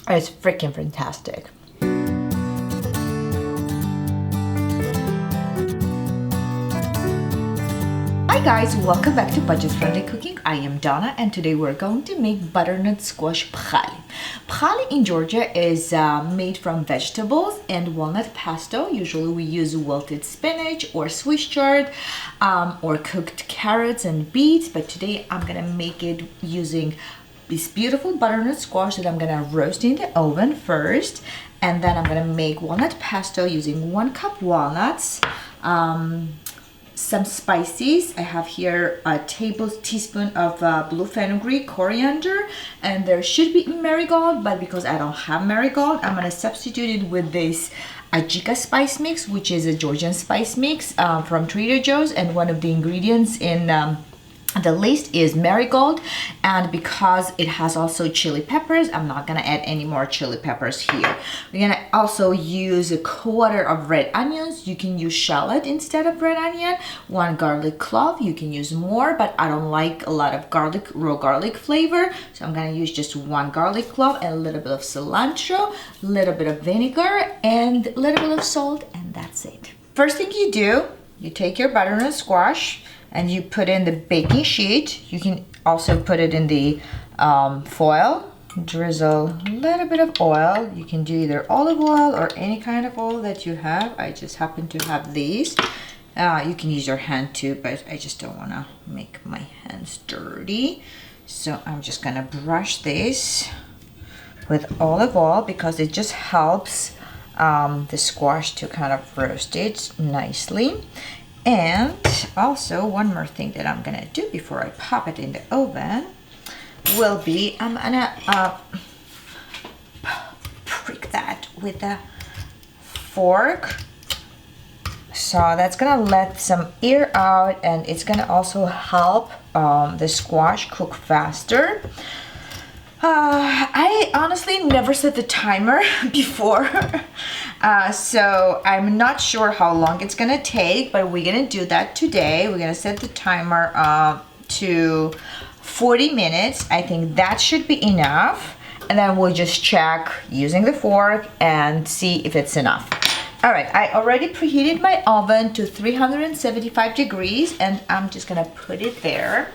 It's freaking fantastic. Hi guys, welcome back to Budget Friendly Cooking. I am Donna and today we're going to make butternut squash pkhali. Pkhali in Georgia is made from vegetables and walnut pesto. Usually we use wilted spinach or Swiss chard or cooked carrots and beets, but today I'm gonna make it using this beautiful butternut squash that I'm gonna roast in the oven first, and then I'm gonna make walnut pesto using 1 cup walnuts, some spices. I have here a teaspoon of blue fenugreek, coriander, and there should be marigold, but because I don't have marigold, I'm gonna substitute it with this ajika spice mix, which is a Georgian spice mix from Trader Joe's, and one of the ingredients in the list is marigold. And because it has also chili peppers, I'm not gonna add any more chili peppers here. We're gonna also use 1/4 of red onions. You can use shallot instead of red onion. 1 garlic clove. You can use more, but I don't like a lot of garlic, raw garlic flavor, so I'm gonna use just 1 garlic clove and a little bit of cilantro, a little bit of vinegar, and a little bit of salt, and that's it. First thing you do, you take your butternut squash and you put in the baking sheet. You can also put it in the foil. Drizzle a little bit of oil. You can do either olive oil or any kind of oil that you have. I just happen to have these. You can use your hand too, but I just don't want to make my hands dirty. So I'm just gonna brush this with olive oil because it just helps the squash to kind of roast it nicely. And also one more thing that I'm gonna do before I pop it in the oven will be I'm gonna prick that with a fork. So that's gonna let some air out, and it's gonna also help the squash cook faster. I honestly never set the timer before, so I'm not sure how long it's gonna take, but we're gonna do that today. We're gonna set the timer to 40 minutes. I think that should be enough, and then we'll just check using the fork and see if it's enough. All right, I already preheated my oven to 375 degrees, and I'm just gonna put it there.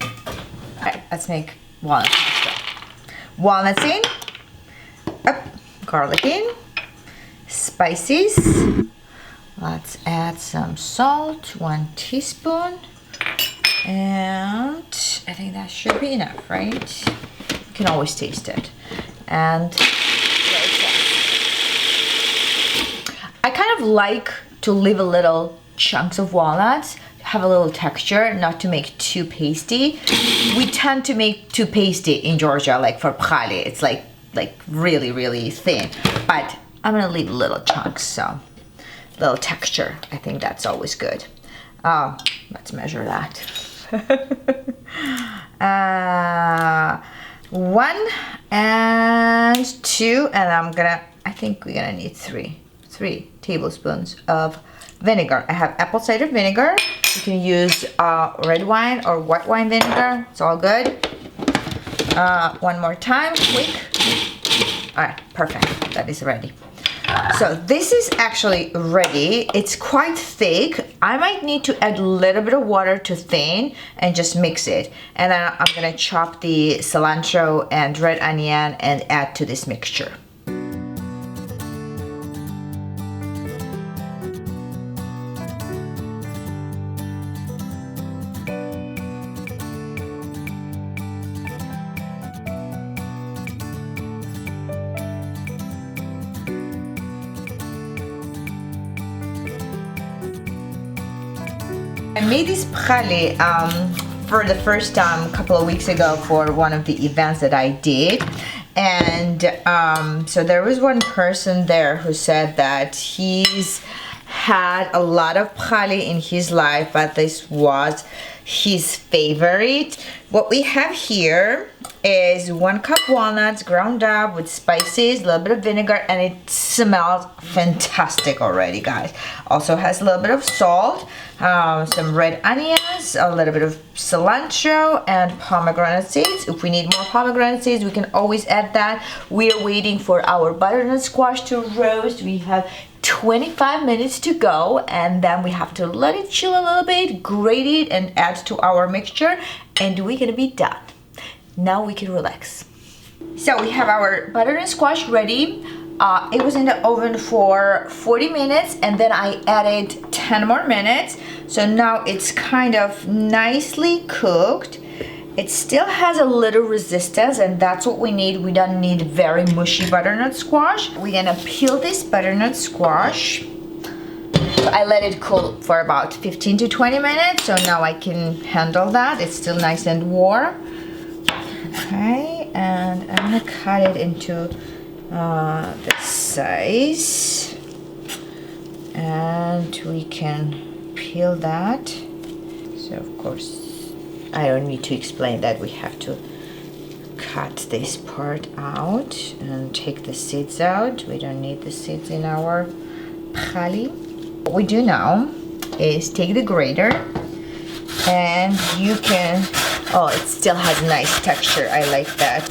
All right, let's make walnuts. Walnuts in, garlic in, spices. Let's add some salt, 1 teaspoon, and I think that should be enough, right? You can always taste it. And I kind of like to leave a little chunks of walnuts, have a little texture, not to make too pasty. We tend to make too pasty in Georgia, like for pkhali. It's like really thin, but I'm gonna leave little chunks, so little texture. I think that's always good. Let's measure that. 1 and 2, and I think we're gonna need 3 tablespoons of vinegar. I have apple cider vinegar. You can use red wine or white wine vinegar. It's all good. One more time, quick. All right, perfect. That is ready. So this is actually ready. It's quite thick. I might need to add a little bit of water to thin and just mix it. And then I'm gonna chop the cilantro and red onion and add to this mixture. I made this pkhali for the first time a couple of weeks ago for one of the events that I did, and so there was one person there who said that he's had a lot of pkhali in his life, but this was his favorite. What we have here is 1 cup walnuts ground up with spices, a little bit of vinegar, and it smells fantastic already, guys. Also has a little bit of salt, some red onions, a little bit of cilantro, and pomegranate seeds. If we need more pomegranate seeds, we can always add that. We are waiting for our butternut squash to roast. We have 25 minutes to go, and then we have to let it chill a little bit, grate it, and add to our mixture, and we're gonna be done. Now we can relax. So we have our butternut squash ready. It was in the oven for 40 minutes, and then I added 10 more minutes. So now it's kind of nicely cooked. It still has a little resistance, and that's what we need. We don't need very mushy butternut squash. We're gonna peel this butternut squash. So I let it cool for about 15 to 20 minutes, so now I can handle that. It's still nice and warm. Okay, and I'm gonna cut it into this size, and we can peel that. So of course, I don't need to explain that we have to cut this part out and take the seeds out. We don't need the seeds in our pkhali. What we do now is take the grater, and you can, oh, it still has nice texture. I like that.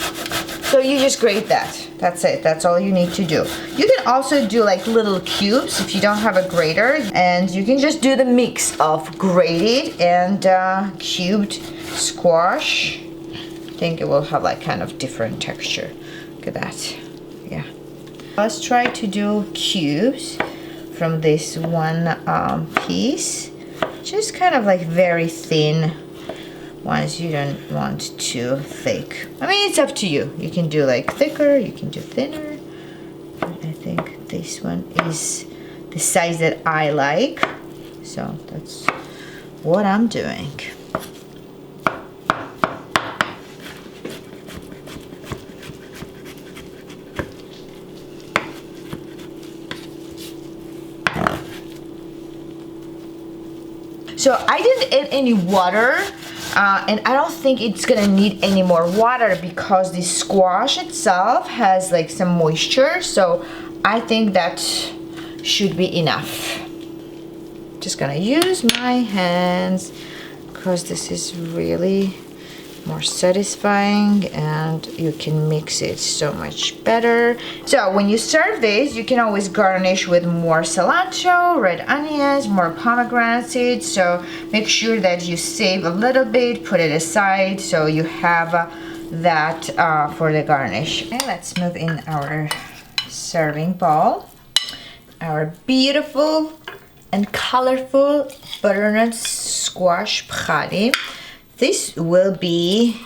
So you just grate that. That's it. That's all you need to do. You can also do like little cubes if you don't have a grater, and you can just do the mix of grated and cubed squash. I think it will have like kind of different texture. Look at that. Yeah. Let's try to do cubes from this one piece. Just kind of like very thin ones. You don't want too thick. I mean, it's up to you. You can do like thicker, you can do thinner. But I think this one is the size that I like. So that's what I'm doing. So I didn't add any water, and I don't think it's gonna need any more water because the squash itself has like some moisture. So I think that should be enough. Just gonna use my hands because this is really more satisfying, and you can mix it so much better. So when you serve this, you can always garnish with more cilantro, red onions, more pomegranate seeds. So make sure that you save a little bit, put it aside so you have that for the garnish. Okay, let's move in our serving bowl. Our beautiful and colorful butternut squash pkhali. This will be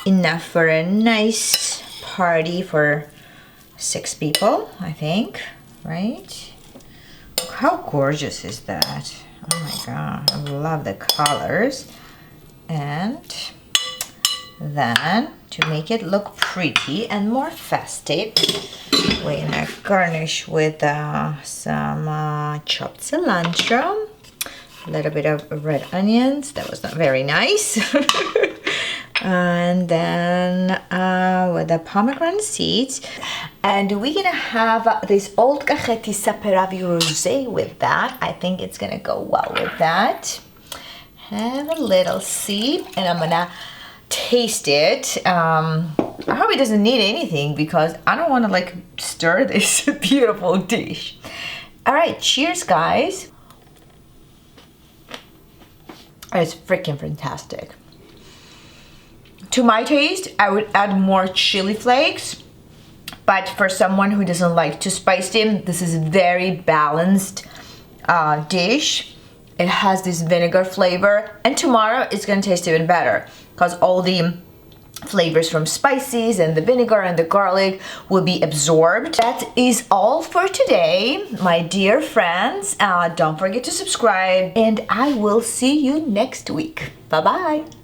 enough for a nice party for 6 people, I think, right? Look how gorgeous is that? Oh my god, I love the colors. And then to make it look pretty and more festive, we're gonna garnish with some chopped cilantro. A little bit of red onions. That was not very nice. And then with the pomegranate seeds. And we're gonna have this old cacheti saperavi rosé with that. I think it's gonna go well with that. Have a little sip, and I'm gonna taste it. I hope it doesn't need anything because I don't want to like stir this beautiful dish. All right, cheers, guys. It's freaking fantastic. To my taste, I would add more chili flakes, but for someone who doesn't like too spicy, this is a very balanced dish. It has this vinegar flavor, and tomorrow it's gonna taste even better because all the flavors from spices and the vinegar and the garlic will be absorbed. That is all for today, my dear friends. Don't forget to subscribe, and I will see you next week. Bye bye.